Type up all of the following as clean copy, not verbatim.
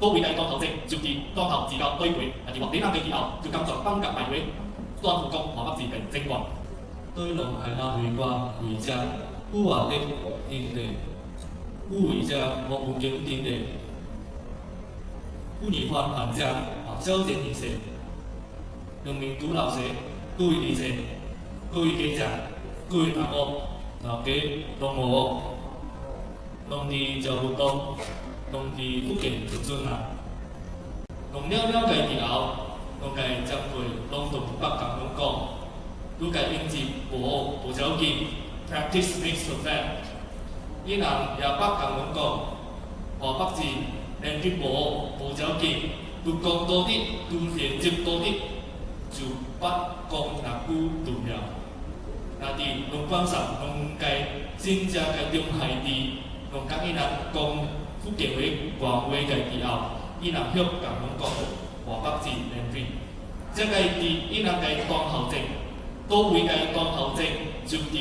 都會計當頭正，就至當頭自教對會，而或者啱嘅以後，就咁在崩格埋會，當副工河北自嘅正棍。對龍係那回掛回家，烏華的天地，烏回家我無景天地，烏兒患寒家，修正而成，用名古老社，居而成，居記集，居大惡，嗱幾當我，當地就活動，當地福建就進行，龍了了計條，龍計將會龍同北港龍講。如計應節無走見 ，practice makes perfect。伊人也北港咁講，河北字練啲無走見，越講多啲，越練習多啲，就不講那古斷了。那啲龍關神龍計真正嘅中係啲龍甲伊人講福建話、廣話嘅時候，伊人香港咁講河北字練啲，即係啲伊人嘅當後證。都會計當後證，就至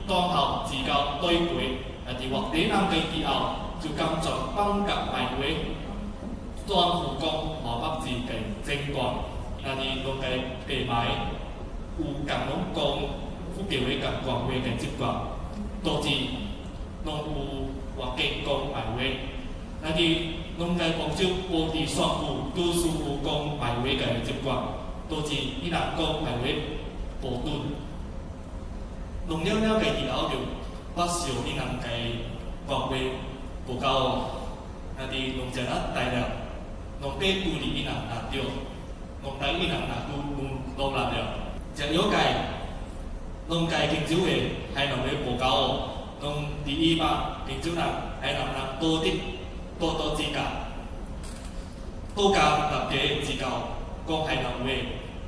當後自教對會，或者啱嘅以後，就咁在崩格埋會，當副工河北字嘅正幹，或者攏嘅地埋有咁樣講福建話及廣話嘅習慣，導致攏有話嘅講埋會，或者攏嘅廣州各地雙府都是有講埋會嘅習慣，導致伊人講埋會。無斷，弄了了嘅以後就不少啲人嘅國會無夠，那啲弄成啊大了，弄俾故里啲人拿掉，弄低啲人拿弄拿掉，就有計，弄計建築嘅係弄嘅無夠，弄第一吧建築人係弄多啲多資格，多加特嘅資格，講係弄嘅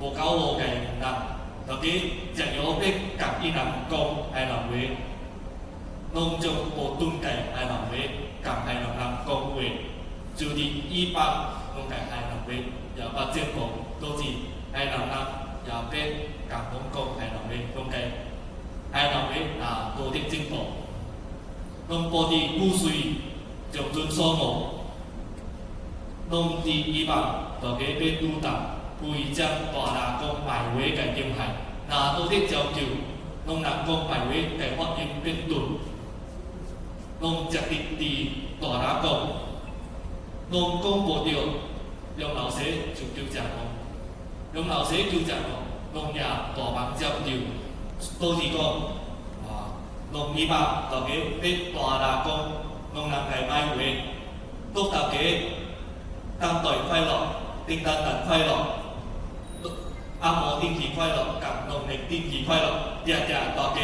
無夠嘅人。特別就有啲甲伊人講係人話，農種無斷計係人話，甲係人講話，就啲伊百農計係人話，又不正講，導致係人又俾甲講係人話，農計係人話啊多啲正講，農波啲古水就盡所無，農啲伊百就俾俾杜達。會將大拿公埋會嘅點係，拿到啲就叫農拿公埋會嘅發現變斷，農直啲啲大拿公，農公無掉，用老寫就叫隻公，用老寫叫隻公，農也大棒就掉，都係講農二百就嘅俾大拿公，農拿係埋會，都特嘅當代快樂，聖誕日快樂。阿摩天氣快樂及農曆天氣快樂，日日大家